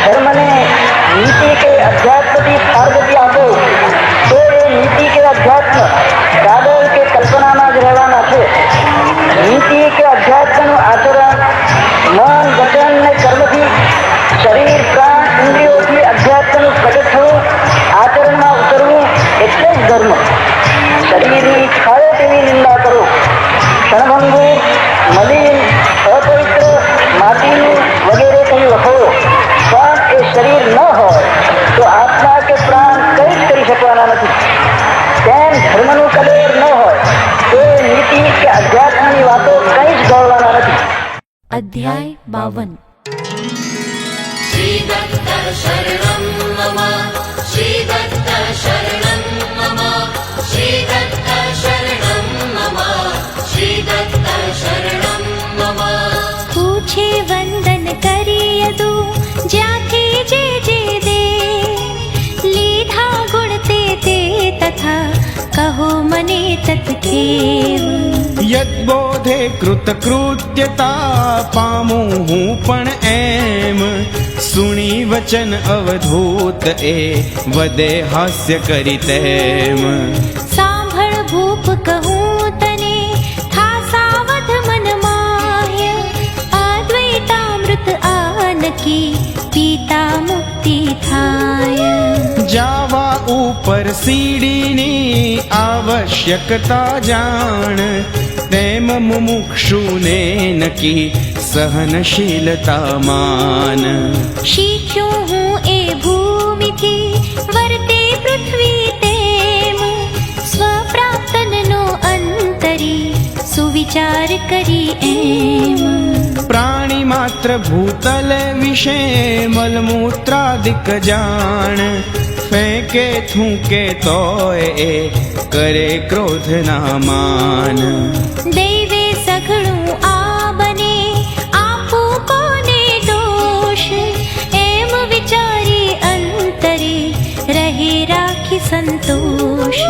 धर्म ने नीति के अध्यात्म की पार्वती आपो तो ये नीति के अध्यात्म कादर के कल्पना में ज रहवाना छे। नीति के अध्यात्म आचरण मन वचन ने कर्म थी शरीर प्राण इंद्रियों की अध्यात्म प्रकट थવું आचरण में उतरવું એટલે જ ધર્મ। શરીરની ખાય તેવી નિંદા કરો, ક્ષણભંગુર મલિન અપવિત્ર માટીનું વગેરે કંઈ વખોડો, પણ એ શરીર ન હોય તો આત્મા કે પ્રાણ કંઈ જ કરી શકવાના નથી। તેમ ધર્મનું કલેર ન હોય તો નીતિ કે અધ્યાત્મની વાતો કંઈ જ ગળવાના નથી। અધ્યાય 52 श्रीदत्त शरणं मम श्रीदत्त शरणं मम श्रीदत्त शरणं मम श्रीदत्त शरणं मम। पूछे वंदन करियदु ज्याथे जे जे दे, लीधा गुण ते ते तथा कहो मने तत्खेव। यद्बोधे कृतकृत्यता पामू हूँ पण एम, सुनी वचन अवधूत ए वदे हास्य करी तेम। सांभळ भूप कहूँ तने था सावध मन माह्य, अद्वैतामृत आन की पीता मुक्ति थाय। जावा ऊपर सीढ़ीनी आवश्यकता जान, तेम मुमुक्षुने नकी सहनशीलता मान। शीख्यो हूँ ए भूमि थी वर्ते पृथ्वी तेम, स्वप्राप्तन नो अंतरी सुविचार करी एम। प्राणी मात्र भूतल विषे मलमूत्रादिक जान, फेंके थूके तोय ए करे क्रोध ना मान। देवे सघळुं आ बने आपू कोने दोष, एम विचारी अंतरे रहे राखी संतोष।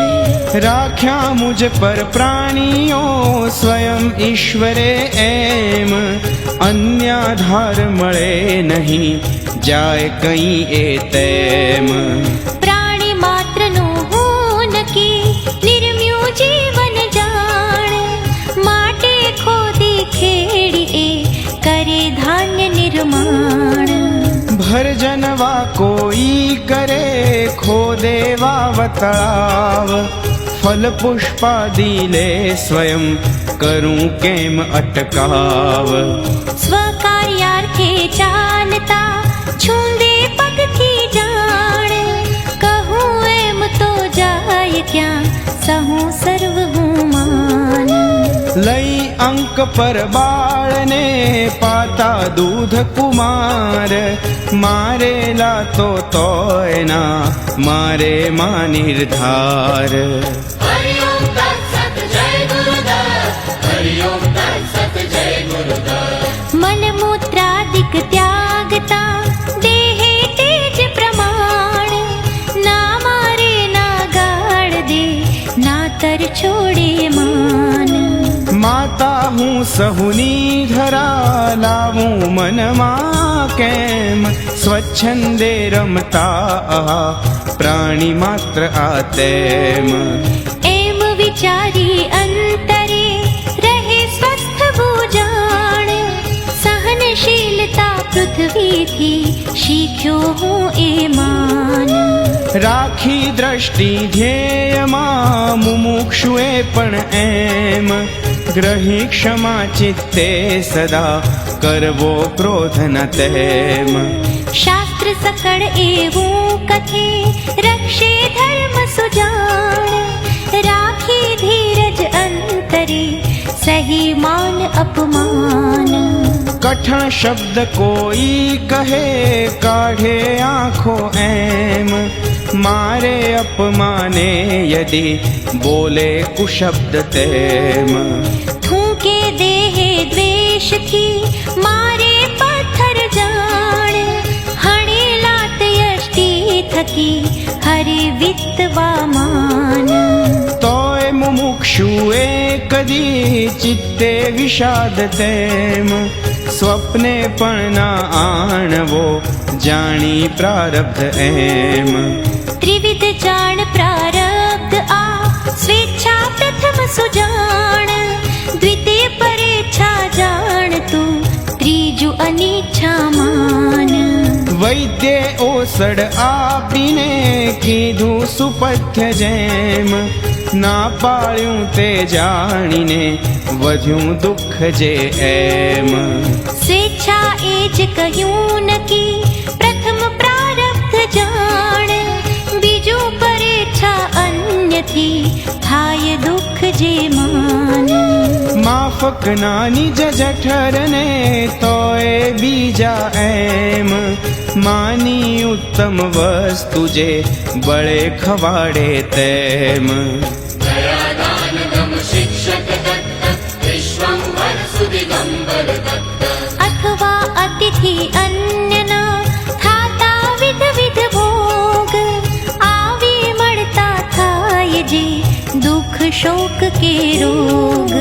राख्या मुझ पर प्राणियों स्वयं ईश्वरे एम, अन्याधार मळे नहीं जाय कहीं ए तेम। प्राणी मात्र नो हूँ नकी निर्म्यु जीवन जाण, माटे खोदी खेड़ी ए करे धान्य निर्माण। भर जनवा कोई करे खोदे वावताव, फल पुष्पादि ले स्वयं करूं केम अटकाव। स्वकार्यार्थे चालता छूंदे पगथी जाण, कहूँ एम तो जाय क्या सहूँ सर्व हूँ मान। लई अंक पर बाळ ने पाता दूध कुमार, मारे ला तो तोय ना मारे मा निर्धार। हरिओम तत्सत जय गुरुदत्त हरिओम तत्सत जय गुरुदत्त। मलमूत्रादिक त्यागता देहे तेज प्रमाण, ना मारे ना गाड़ दे ना तर छोड़े मान। माता हूँ सहुनी धरा लावूं मन मा केम, स्वच्छंदे रमता आहा प्राणी मात्र आतेम। एम विचारी अंतरे रहे स्वस्थ भूजाण, सहनशीलता पृथ्वी थी शीख्यो हूँ ए मान। राखी दृष्टि ध्येय मा मुमुक्षुए पण एम, ग्रही क्षमा चित्ते सदा करवो क्रोध न तेम। शास्त्र सकड़ एवं कथे रक्षे धर्म सुजान, राखी धीरज अंतरे सही मान अपमान। कठिन शब्द कोई कहे काढ़े आँखों एम, मारे अपमाने यदि बोले कुशब्द तेम। थूके देहे द्वेष थी मारे पत्थर जान, हणे लात यष्टि थकी हरि वित्तवा मान। तोय मुमुक्षुए कदी चित्ते विषाद तेम, સ્વપ્ને પણ ના આણવો જાણી પ્રારબ્ધ એમ ત્રિવિધ જાણ પ્રારબ્ધ આ સ્વેચ્છા પ્રથમ સુજાણ દ્વિતીય પરેચ્છા જાણ તું ત્રીજું અનિચ્છા માન વૈદ્ય ઓસડ આપીને કીધું સુપથ્ય જેમ ના પાળ્યું તે જાણીને વધ્યું દુઃખ જે એમ સ્વેચ્છા એ જ કહ્યું નકી પ્રથમ પ્રારબ્ધ જાણ બીજું પરેચ્છા અન્યથી થાય દુઃખ જે માન માફક નાની જઠરને તોય બીજા એમ માની ઉત્તમ વસ્તુ જે બળે ખવાડે તેમ दयादानदं शिक्षक दत्त विश्वंभर सुदिगंबर दत्त અથવા અતિથિ અન્યના થાતા વિધ ભોગ આવી મળતા થાય જે દુઃખ શોક કે રોગ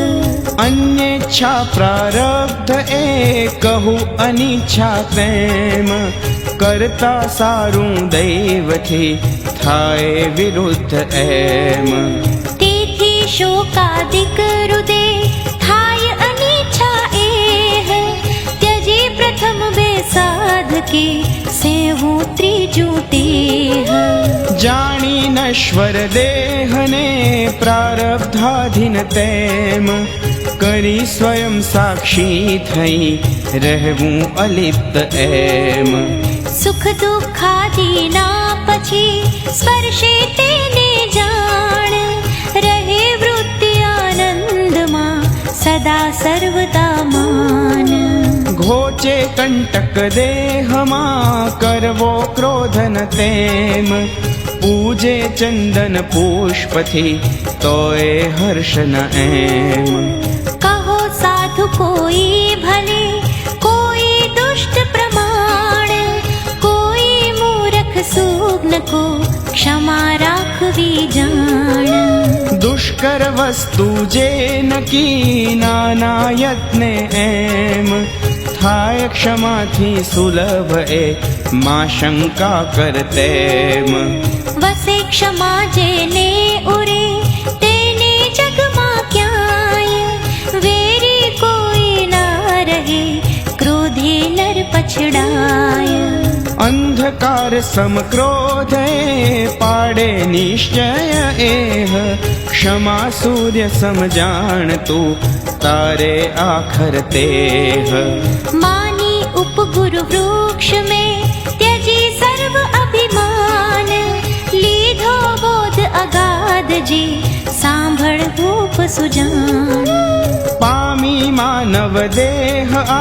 અન્યેચ્છા પ્રારબ્ધ એ કહું અનિચ્છા તેમ કરતા સારું દૈવથી થાય વિરુદ્ધ એમ તેથી શોકાદિક હૃદે થાય અનિચ્છા એ ત્યજી પ્રથમ બે સાધકે સેવું ત્રીજું દેહ જાણી નશ્વર દેહને પ્રારબ્ધાધીન તેમ કરી સ્વયં સાક્ષી થઈ રહેવું અલિપ્ત એમ સુખ દુઃખાદિના પછી સ્પર્શે તેને જાણ રહે વૃત્તિ આનંદમાં સદા સર્વદા માન ઘોચે કંટક દેહમાં કરવો ક્રોધન તેમ પૂજે ચંદન પુષ્પથી તોય હર્ષ ન એમ કહો સાધુ કોઈ ભલે કોઈ દુષ્ટ પ્રમાણ કોઈ મૂરખ સુગ્ન કો ક્ષમા રાખવી જાણ દુષ્કર વસ્તુ જે નકી નાના યત્ને એમ થાય ક્ષમાથી સુલભ એ માં શંકા કરતેમ વસે ક્ષમા જેને ઉરે તેને જગમાં ક્યાંય વેરી કોઈ ના રહે ક્રોધે નર પછડાય અંધકાર સમક્રોધ એ પાડે નિશ્ચય એહ ક્ષમા સૂર્ય સમજાણતું તારે આખર તેહ માની ઉપગુરુ વૃક્ષ में त्यजी सर्व अभिमान લીધો બોધ અગાધ જે સાંભળ ધૂપ સુજાણ પામી માનવ દેહ આ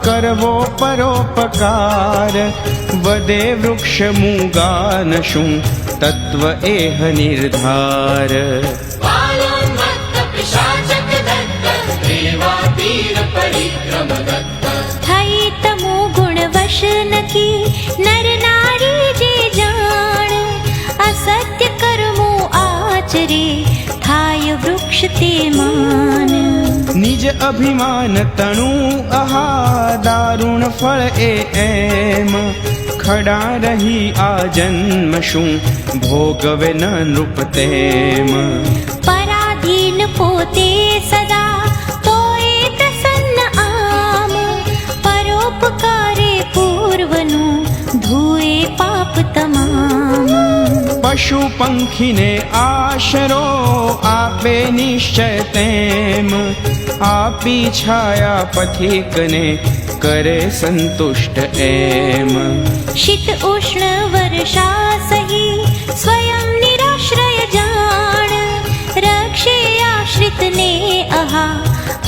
કરવો પરોપકાર વદે વૃક્ષ મૂગાન શું તત્વ એહ નિર્ધાર बालोन्मत्त पिशाचक दत्त देवातीर परिक्रम दत्त થઈ તમો ગુણ વશ નકી નર નારી જે જાણ અસત્ય કર્મો આચરે થાય વૃક્ષ તે માન નિજ અભિમાન તણું અહા દારૂણ ફળ એ એમ ખડા રહી આ જન્મ શું ભોગવે ન નૃપ તેમ પરાધીન પોતે સદા તોય પ્રસન્ન આમ પરોપકારે પૂર્વનું ધુએ પાપ તમામ પશુ પંખીને આશરો આપે નિશ્ચય તેમ આપી છાયા પથિકને કરે સંતુષ્ટ એમ શીત ઉષ્ણ વર્ષા સહી સ્વયં નિરાશ્રય જાણ રક્ષે આશ્રિતને અહા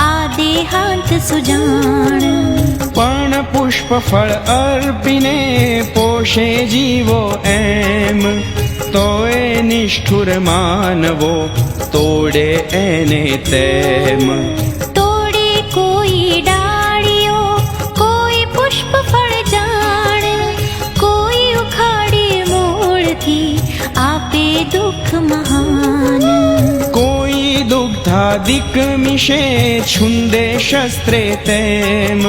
આ દેહાંત સુજાણ પણ પુષ્પ ફળ અર્પીને પોષે જીવો એમ તોય નિષ્ઠુર માનવો તોડે એને તેમ તોડે કોઈ ડાળીઓ કોઈ પુષ્પ ફળ જાણ કોઈ ઉખાડી મૂળથી આપે દુઃખ મહાન કોઈ દુગ્ધાદિક મિશે છુંદે શસ્ત્રે તેમ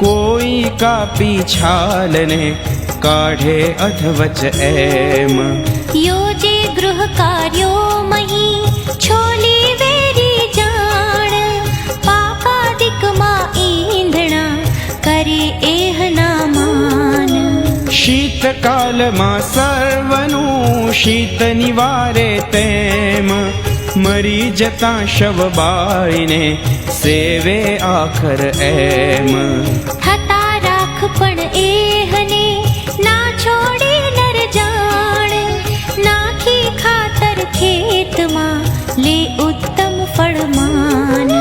કોઈ કાપી છાલને કાઢે અધવચ એમ. યોજે ગૃહ કાર્યો મહી છોલી વેરી જાણ, પાપાદિકમાં ઈંધણા કરે એહના માન. શીતકાલમાં સર્વનું શીત નિવારે તેમ, મરી જતા શવ બાળીને સેવે આખર એમ. થતા રાખ પણ એહને ના છોડે નર જાણ, નાખી ખાતર ખેતમાં લે ઉત્તમ ફળમાન.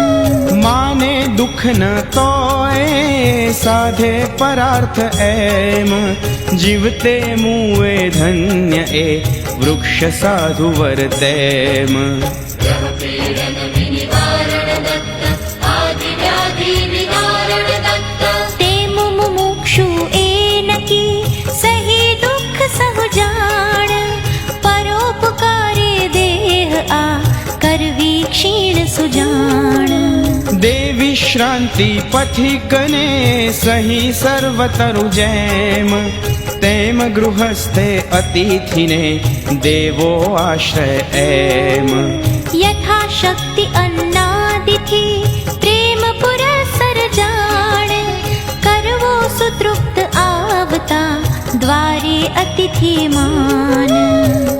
માને દુઃખ ન તોય સાધે પરાર્થ એમ, જીવતે મુએ ધન્ય એ વૃક્ષ સાધુવર તેમ. પીડન વિનિવારણ દત્ત આદિ વ્યાધિ વિદારણ દત્ત. તેમ મુમુક્ષુ એ નકી સહી દુઃખ સહુ જાણ, પરોપકારે દેહ આ કરવી ક્ષીણ સુજાણ. દેવી શ્રાંતિ પથિકને સહી સર્વતરુ જેમ, તેમ ગૃહસ્થે અતિથિને દેવો આશ્રય એમ. યથાશક્તિ અન્નાદિથી પ્રેમ પુરસર જાણ, કરવો સુતૃપ્ત આવતા દ્વારે અતિથિ માન.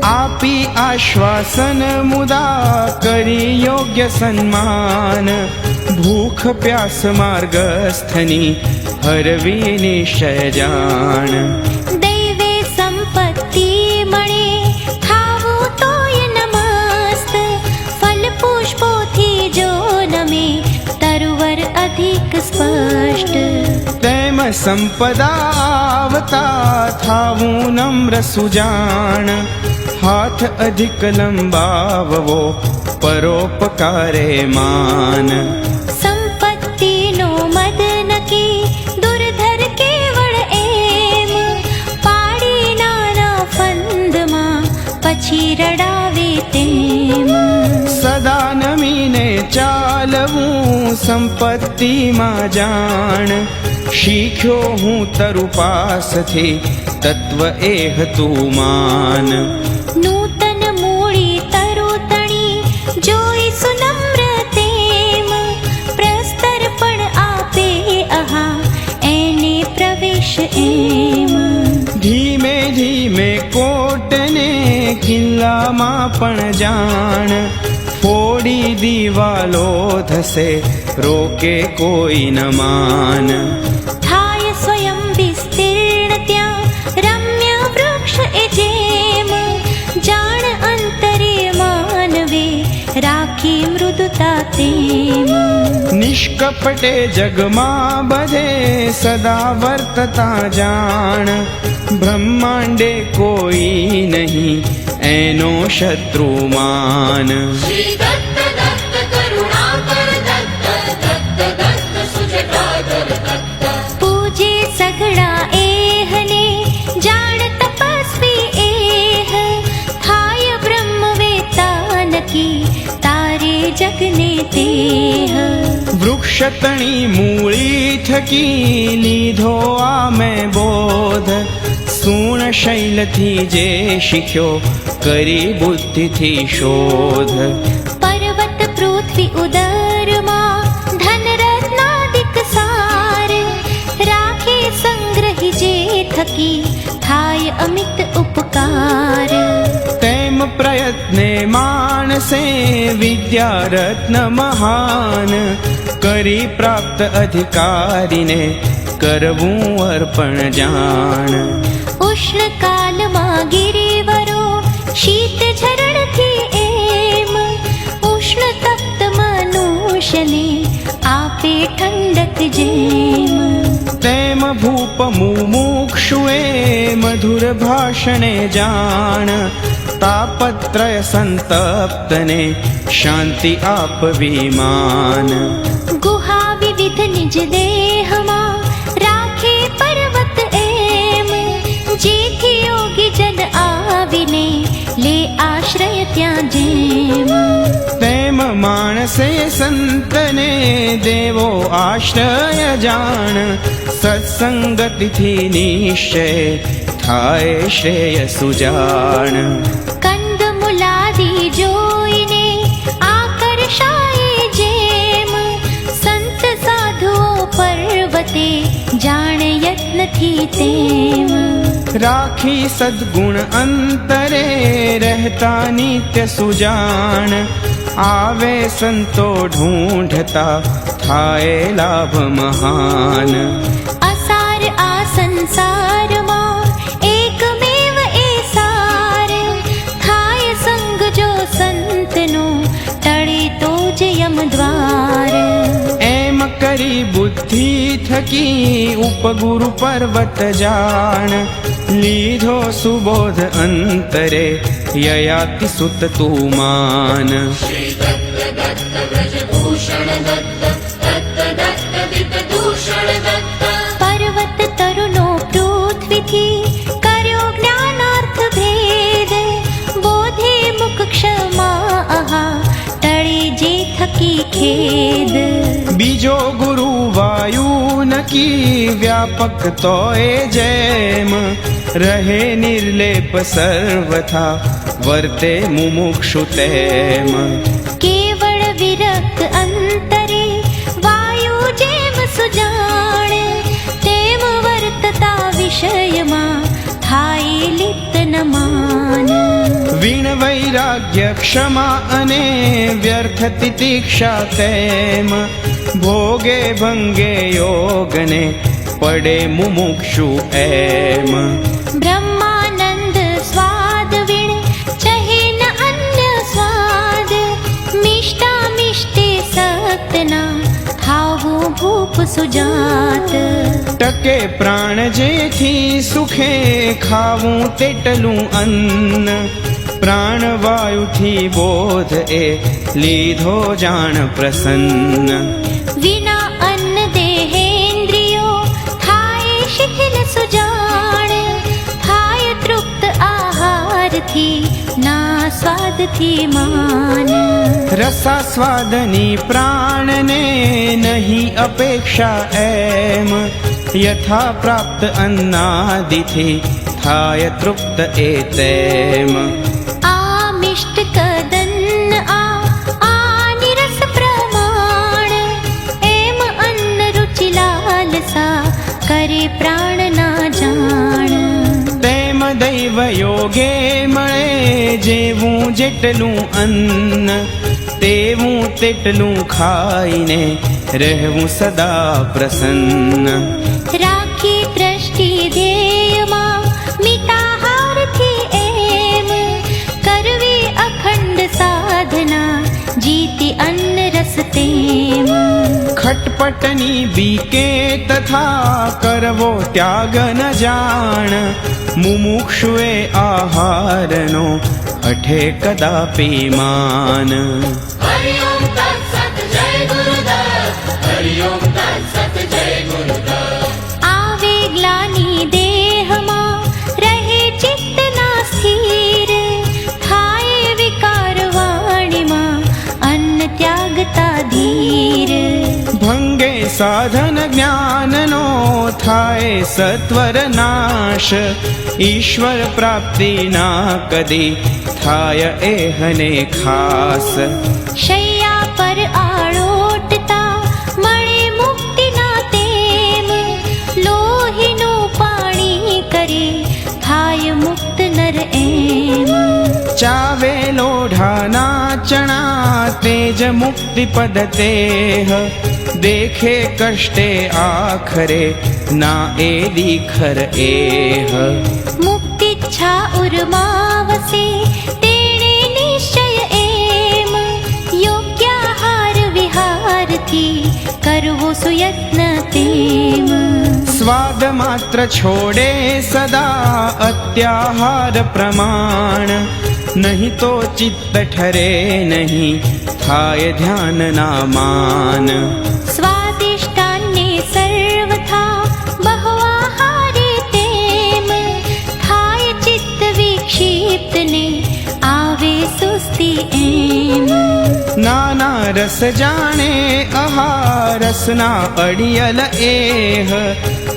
આપી આશ્વાસન મુદા કરી યોગ્ય સન્માન, ભૂખ પ્યાસ માર્ગસ્થની હરવી નિશ્ચય જાણ. દૈવે સંપત્તિ મળે ખાવું તોય નમસ્ત, ફલ પુષ્પોથી જો નમે તરુવર અધિક સ્પષ્ટ. તેમ સંપદા આવતા થાવું નમ્ર સુજાણ, હાથ અધિક લંબાવવો પરોપકારે માન. સંપત્તિનો મદ નકી દુર્ધર કેવળ એમ, પાડી નાના ફંદમાં પછી રડાવે તેમ. સદા નમીને ચાલવું સંપત્તિમાં જાણ, શીખ્યો હું તરુ પાસથી તત્વ એ હતું માન. નૂતન મૂળી તરુ તણી જોઈ સુનમ્ર તેમ, પ્રસ્તર પણ આપે આહા એને પ્રવેશ એમ. ધીમે ધીમે કોટને કિલ્લામાં પણ જાણ, ફોડી દિવાલો થશે રોકે કોઈ ન માન. થાય સ્વયં વિસ્તીર્ણ ત્યાં રમ્ય વૃક્ષ એ જેમ, જાણ અંતરે માનવે રાખી મૃદુતા તેમ. નિષ્કપટે જગમાં બધે સદા વર્તતા જાણ, બ્રહ્માંડે કોઈ નહીં એનો શત્રુમાન. શ્રી દત્ત દત્ત કરુણાકર દત્ત દત્ત દત્ત સુજટાધર દત્ત. પૂજે સઘળા એહને જાણ તપસ્વી એહ, થાય બ્રહ્મ વેતા નકી તારે જગને તેહ. વૃક્ષ તણી મૂળી થકી લીધો આ મેં બોધ, સૂણ શૈલથી જે શીખ્યો કરી બુદ્ધિથી શોધ. પર્વત પૃથ્વી ઉદરમાં ધન રત્નાદિક સાર, રાખે સંગ્રહી જે થકી થાય અમિત ઉપકાર. તેમ પ્રયત્ને માણસે વિદ્યા રત્ન મહાન, કરી પ્રાપ્ત અધિકારીને કરવું અર્પણ જાણ. ઉષ્ણ કાલમાં ગિરિવરો શીત ઝરણથી એમ, ઉષ્ણ તપ્ત મનુષ્યને આપે ઠંડક જેમ. તેમ ભૂપ મુમુક્ષુએ મધુર ભાષણે જાણ, તાપત્રય સંતપ્તને શાંતિ આપવી માન. ગુહા વિવિધ નિજ દેહમાં રાખે પર્વત એમ, જેથી યોગી જન આવીને લે આશ્રય ત્યાં જેમ. તેમ માણસ માનસે સંતને દેવો આશ્રય જાણ સત્સંગતિથી નિશ્ચય થાય શ્રેય સુજાણ કંદ મુલાદી જોઈને આકર્ષાય જેમ સંત સાધુઓ પર્વતે જાણે યત્નથી તેમ રાખી સદ્ગુણ અંતરે રહેતા નિત્ય સુજાણ આવે સંતો ઢૂંઢતા થાય લાભ મહાન અસાર આ સંસારમાં એકમેવ એ સાર થાય સંગ જો સંતનો ટળે તો જ યમદ્વાર એમ કરી બુદ્ધિ થકી ઉપગુરુ પર્વત જાણ લીધો સુબોધ અંતરે યયાતિ સુત તું માન श्री दत्त दत्त व्रजभूषण दत्त दत्त दत्त दितदूषण दत्त પર્વત તરુનો પૃથ્વીથી કર્યો જ્ઞાનાર્થ ભેદ બોધે મુખ ક્ષમા આહા ટળે જે થકી ખેદ બીજો ગુરુ વાયુ નકી વ્યાપક તોય જેમ રહે નિર્લેપ સર્વથા વર્તે મુમુક્ષુ તેમ કેવળ વિરક્ત અંતરે વાયુ જેમ સુજાણ તેમ વર્તતા વિષયમાં થાય લિપ્ત ન માન વીણ વૈરાગ્ય ક્ષમા અને વ્યર્થ તિતિક્ષા તેમ ભોગે ભંગે યોગને પડે મુમુક્ષુ એમ બ્રહ્માનંદ સ્વાદ વિણ ચહે ન અન્ય સ્વાદ મિષ્ટા મિષ્ટે સતના ખાવું ભૂપ સુજાત ટકે પ્રાણ જેથી સુખે ખાવું તેટલું અન્ન પ્રાણવાયુથી બોધ એ લીધો જાણ પ્રસન્ન વિના અન્ન દેહેન્દ્રિયો થાય શિથિલ સુજાણ થાય તૃપ્ત આહારથી ના સ્વાદથી માન રસાસ્વાદની પ્રાણને નહીં અપેક્ષા એમ યથા પ્રાપ્ત અન્નાદિથી થાય તૃપ્ત એ તેમ આમિષ્ટ કદન્ન આ નિરસ પ્રમાણ એમ અન્ન રુચિ લાલસા કરે પ્રાણ ના જાણ તેમ દૈવ યોગે મળે જેવું જેટલું અન્ન તેવું તેટલું ખાઈને રહેવું સદા પ્રસન્ન રાખી દ્રષ્ટિ ધ્યેયમાં મિતાહારથી એમ કરવી અખંડ સાધના જીતી અન્ન રસ તેમ ખટપટની બીકે તથા કરવો ત્યાગ ન જાણ મુમુક્ષુએ આહારનો હઠે કદાપી માન हरि ओम तत्सत जय गुरुदत्त हरि ओम तत्सत जय गुरुदत्त આવે ગ્લાની દેહમાં રહે ચિત્ત ના સ્થિર થાય વિકાર વાણીમાં અન્ન ત્યાગતા ધીર ભંગે સાધન જ્ઞાનનો થાય સત્વર નાશ ઈશ્વર પ્રાપ્તિ ના કદી થાય એહને ખાસ શૈયા પર આળોટતા મળે મુક્તિના તેમ લોહીનું પાણી કરી થાય મુક્ત નર એમ ચાવે લોઢાના ચણા તેજ મુક્તિ પદ તેહ દેખે કષ્ટે આખરે ના એ દીખર એહ મુક્તિચ્છા ઉર્માવસે તેણે નિશ્ચય એમ યોગ્યાહાર વિહારથી કરવો સુયત્ન તેમ સ્વાદ માત્ર છોડે સદા અત્યાહાર પ્રમાણ નહીં તો ચિત્ત ઠરે નહીં થાય ધ્યાન ના માન સ્વાદિષ્ટાન્ને સર્વથા બહવાહારે તેમ થાય ચિત્ત વિક્ષિપ્તને આવે સુ દોસ્તી એમ. નાના રસ જાણે રસના અડિયલ એહ,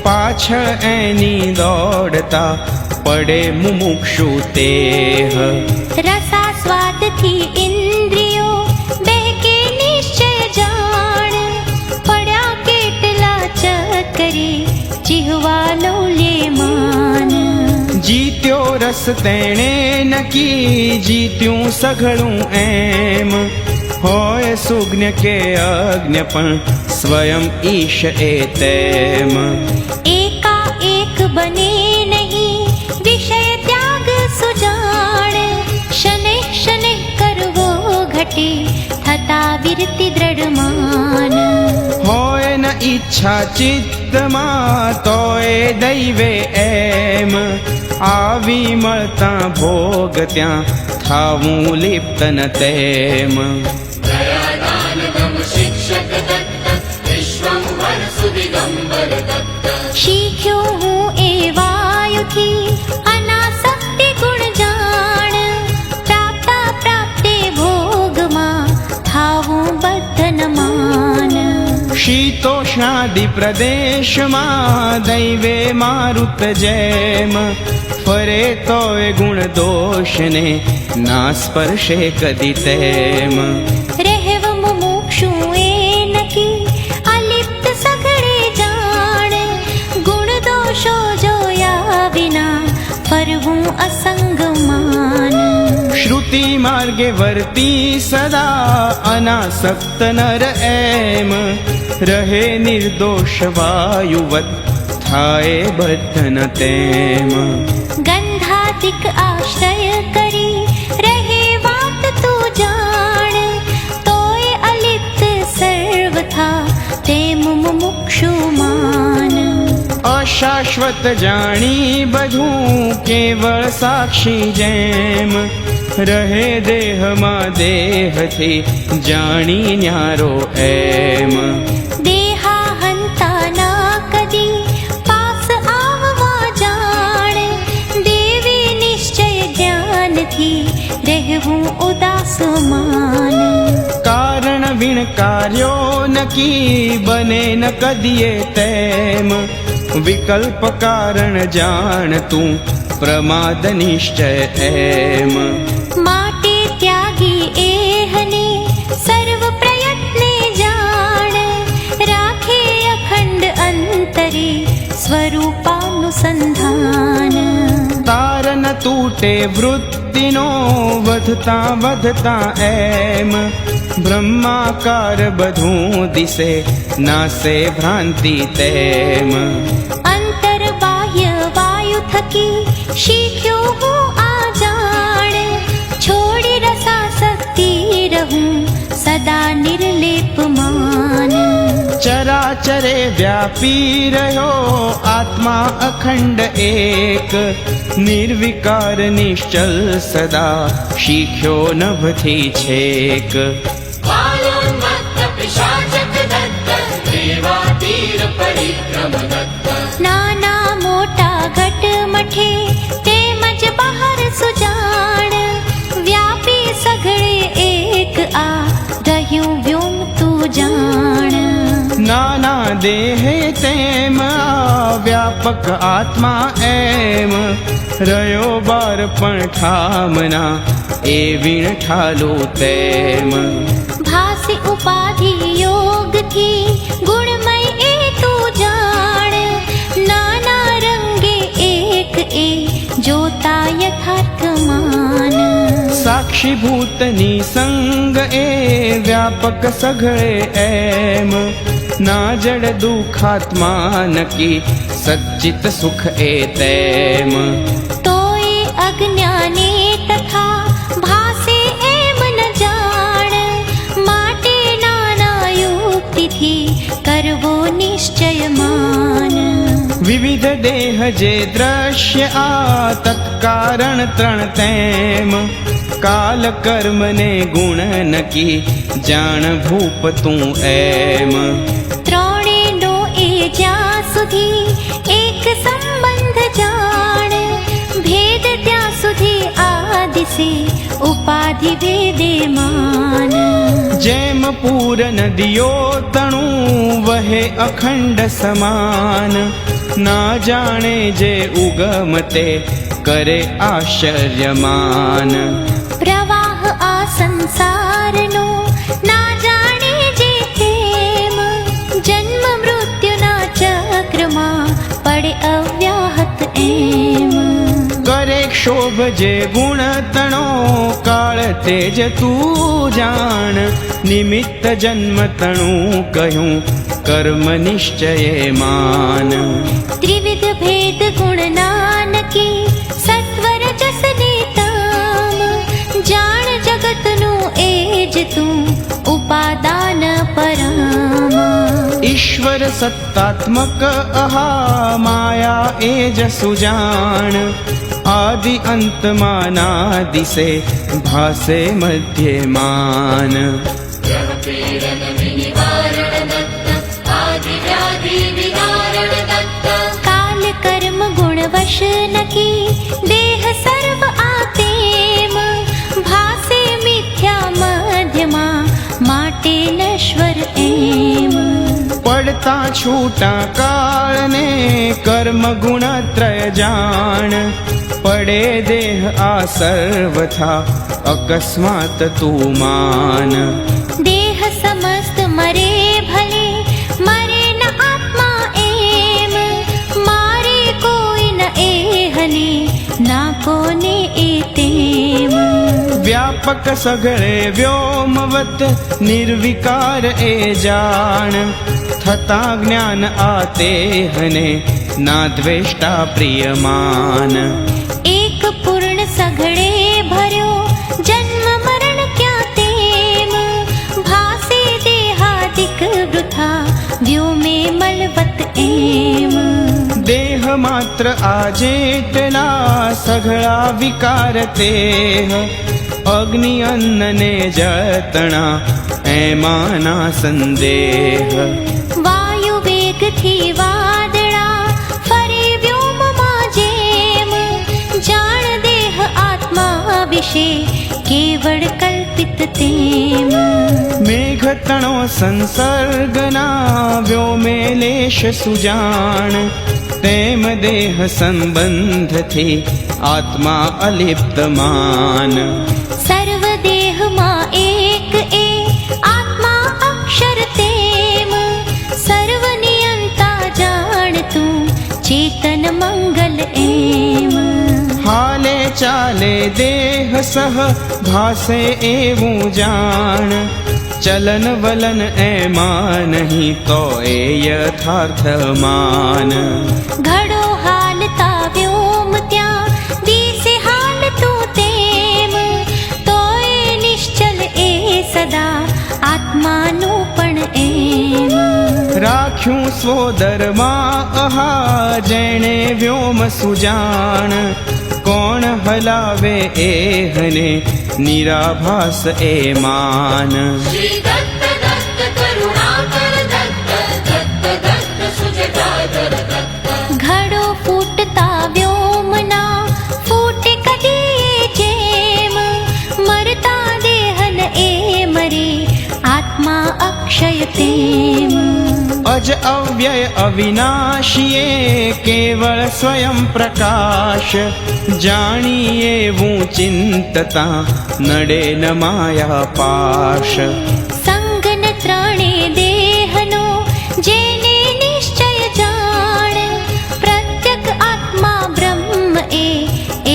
પાછળ એની દોડતા પડે મુમુક્ષુ તેહ. રસાસ્વાદથી ઇન્દ્રિયો બહેકે નિશ્ચય જાણ, પડ્યા કેટલા ચક્કરે જીહવા લોલ્યમાન. જીત્યો રસ તેણે નકી, જીત્યું સઘળું એમ. હોય સુજ્ઞ કે અજ્ઞ પણ સ્વયં ઈશ એ તેમ. એકાએક બને નહીં વિષય ત્યાગ સુજાણ, શનૈ શનૈ કરવો ઘટે થતા વિરતિ દ્રઢમાન. હોય ન ઈચ્છા ચિત્તમાં તોય દૈવે એમ. આવી મળતા ભોગ ત્યાં થાવું લિપ્ત ન તેમ. दयादानवं शिक्षक दत्त विश्वंभर सुदिगंबर दत्त. શીખ્યો હું એ વાયુથી અનાસક્તિ ગુણ જાણ, પ્રાપ્તા પ્રાપ્તે ભોગમાં થાવું બંધન માન. શીતોષ્ણાદિ પ્રદેશમાં દૈવે મારુત જેમ. ફરે તોય ગુણ દોષને ના સ્પર્શે કદી તેમ. રહેવ મુમુક્ષુ એ નકી અલિપ્ત સઘળે જાણ, ગુણ દોષો જોયા વિના ફરવું અસંગમાન. શ્રુતિ માર્ગે વર્તી સદા અનાસક્ત નર એમ. રહે નિર્દોષ વાયુવત થાય બંધન તેમ. ગંધાદિક આશ્રય કરી રહે વાત તું જાણ, તોય અલિપ્ત સર્વથા તેમ મુમુક્ષુ માન. અશાશ્વત જાણી બધું કેવળ સાક્ષી જેમ. રહે દેહમાં દેહથી જાણી ન્યારો એમ. દેહા હંતા ના કદી પાસ આવવા જાણ, દેવી નિશ્ચય જ્ઞાનથી રહેવું ઉદાસમાન. કારણ વિણ કાર્યો નકી બને ન કદીએ તેમ. વિકલ્પ કારણ જાણ તું પ્રમાદ નિશ્ચય એમ. માટે ત્યાગી એહને સર્વ પ્રયત્ને જાણ, રાખે અખંડ અંતરે સ્વરૂપાનુસંધાન. તાર ન તૂટે વૃત્તિનો વધતા વધતા એમ. બ્રહ્માકાર બધું દિશે નાસે ભ્રાંતિ તેમ. અંતર બાહ્ય વાયુ થકી શીખ્યો હું આ જાણ, છોડી રસાસક્તિ રહું સદા નિર્લેપમાન. ચરાચરે વ્યાપી રહ્યો આત્મા અખંડ એક. નિર્વિકાર નિશ્ચલ સદા શીખ્યો નભથી છેક. बालोन्मत्त पिशाचक दत्त देवातीर परिक्रम दत्त. નાના મોટા ઘટ મઠે તેમજ બહાર સુજાણ, વ્યાપી સઘળે એક આ રહ્યું વ્યોમ તું જાણ. નાના દેહે તેમ વ્યાપક આત્મા એમ. રહ્યો બાર પણ ઠામના એ વીણ ઠાલો તેમ. ભાસી ઉપાધિ યોગથી ગુણમય એ તું જાણ, નાના રંગે એક એ જોતા યથાર્થમાન. સાક્ષીભૂતની સંગ એ વ્યાપક સઘળે એમ. ના જડ દુખાત્મા નકી સચ્ચિત સુખ એ તેમ. તોય અજ્ઞાને તથા ભાસે એમ ન જાણ, માટે નાના યુક્તિથી કરવો નિશ્ચયમાન. વિવિધ દેહ જે દ્રશ્ય આ તત્કારણ ત્રણ તેમ. કાલ કર્મને ગુણ નકી જાણ ભૂપ તું એમ. ત્રણે નો એ જ્યાં સુધી એક સંબંધ જાણ, ભેદ ત્યાં સુધી આ દિશે ઉપાધિ અધિવેદે માન. જેમ પૂર નદીઓ તણું વહે અખંડ સમાન, ના જાણે જે ઉગમ તે કરે આશ્ચર્યમાન. પ્રવાહ આ સંસારનો ના જાણે જે તેમ, જન્મ મૃત્યુના ચક્રમાં પડે અવ્યાહત એમ. કરે ક્ષોભ જે ગુણ તણો કાળ તેજ તું જાણ, નિમિત્ત જન્મ તણું કહ્યું કર્મ નિશ્ચયે માન. ત્રિવિધ ભેદ ગુણ નાનકી સત્વર જસ ને તામ, જાણ જગતનું એ જ તું ઉપાદાન પરામ. ઈશ્વર સત્તાત્મક અહા માયા એ જ સુજાણ, આદિ અંતમાં ના દિશે ભાસે મધ્યમાન. ગ્રહ પીડન વિનિવારણ દત્ત આદિ વ્યાધિ વિદારણ દત્ત. કાલ કર્મ ગુણ વશ નકી દેહ સર્વ આપેમ, ભાસે મિથ્યા મધ્યમાં માટે નશ્વર એમ. પડતા છૂટા કાળને કર્મ ગુણત્રય જાણ, પડે દેહ આ સર્વથા અકસ્માત તું માન. દેહ સમસ્ત મરે ભલે મરે ન આત્મા એમ, મારે કોઈ ન એહને ના કોને એ તેમ. વ્યાપક સઘળે વ્યોમવત નિર્વિકાર એ જાણ, થતા જ્ઞાન આ તેહને ના દ્વેષ્ટા પ્રિયમાન. એક પૂર્ણ સઘળે ભર્યો જન્મ મરણ ક્યાં તેમ, ભાસે દેહાદિક વૃથા વ્યોમે મલવત એમ. દેહ માત્ર આજેટલા સઘળા વિકાર તેહ, અગ્નિ અન્નને જતણા એમાંના સંદેહ. વાયુ વેગથી વાદળા ફરે વ્યોમમાં જેમ, જાણ દેહ આત્મા વિશે કેવળ કલ્પિત તેમ. મેઘ તણો સંસર્ગના વ્યોમે લેશ સુજાણ, તેમ દેહ સંબંધથી આત્મા અલિપ્ત માન. સર્વ દેહમાં એક એ આત્મા અક્ષર તેમ, સર્વ નિયંતા જાણતું ચેતન મંગલ એમ. હાલે ચાલે દેહ સહ ભાસે એવું જાણ, ચલન વલન એમાં નહીં તો એ યથાર્થ માન. ઘડો હાલતા વ્યોમ ત્યાં દિશે હાલતું તેમ, તો એ નિશ્ચલ એ સદા આત્માનું પણ એમ. રાખ્યું સ્વોદરમાં અહા જેણે વ્યોમ સુજાણ, કોણ હલાવે એહને નિરાભાસ એ માન. શ્રી દત્ત દત્ત કરુણાકર દત્ત દત્ત દત્ત સુજટાધર દત્ત. ઘડો ફૂટતા વ્યોમના ફૂટે કદી જેમ, મરતા દેહન એ મરે આત્મા અક્ષય તેમ. અજ અવ્યય અવિનાશીએ કેવળ સ્વયં પ્રકાશ, જાણીએ હું ચિંતતા નડે ન માયા પાશ. સંગન ત્રણે દેહનો જેને નિશ્ચય જાણ, પ્રત્યક આત્મા બ્રહ્મ એ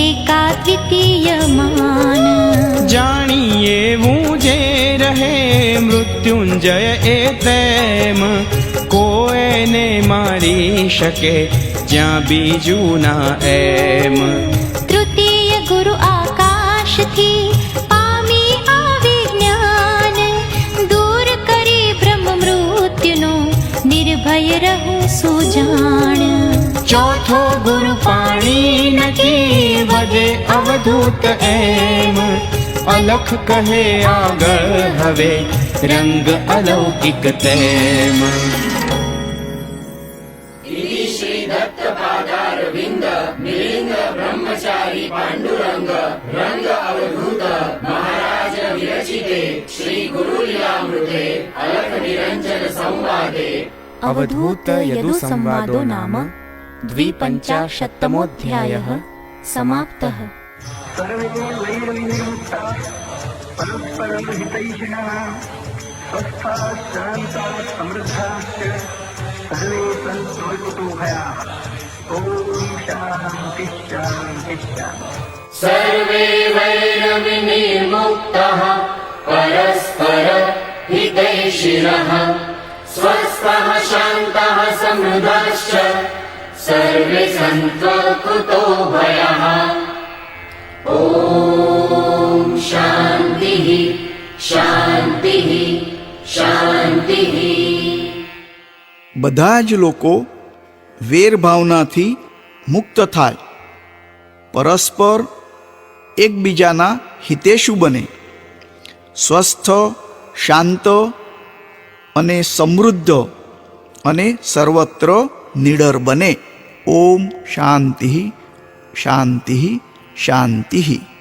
એકાદ્વિતીય માન. જાણીએ હું જે રહે મૃત્યુંજય એ તેમ, કોઈને મારી શકે જ્યાં બીજું ના એમ. તૃતીય ગુરુ આકાશથી પામી આ વિજ્ઞાન, દૂર કરી બ્રહ્મ મૃત્યુનો નિર્ભય રહું સુજાણ. ચોથો ગુરુ પાણી નકી વધે અવધૂત એમ, અલખ કહે આગળ હવે રંગ અલૌકિક તેમ. શ્રી દત્ત પાદાર વિંદ મિલિંદ બ્રહ્મચારી अवधूत यदुसंवादो नाम द्विपञ्चाशत्तमोऽध्यायः समाप्तः। सर्वे वैरविनिर्मुक्ता परस्परं हितैषिणः स्वस्थाः शान्ताः समृद्धाश्च सर्वे सन्तु निकुतुभयाः। ॐ शान्तिः शान्तिः शान्तिः। सर्वे वैरविनिर्मुक्तः परस्पर हितैषिणः स्वस्थः शान्तः समृद्धाश्च सर्वे सन्तु कुतो भयः। ॐ शान्तिः शान्तिः शान्तिः। બધા જ લોકો વેરભાવનાથી મુક્ત થાય, પરસ્પર એકબીજાના હિતેશુ બને, સ્વસ્થ, શાંત અને સમૃદ્ધ અને સર્વત્ર નિડર બને. ઓમ શાંતિ શાંતિ શાંતિ.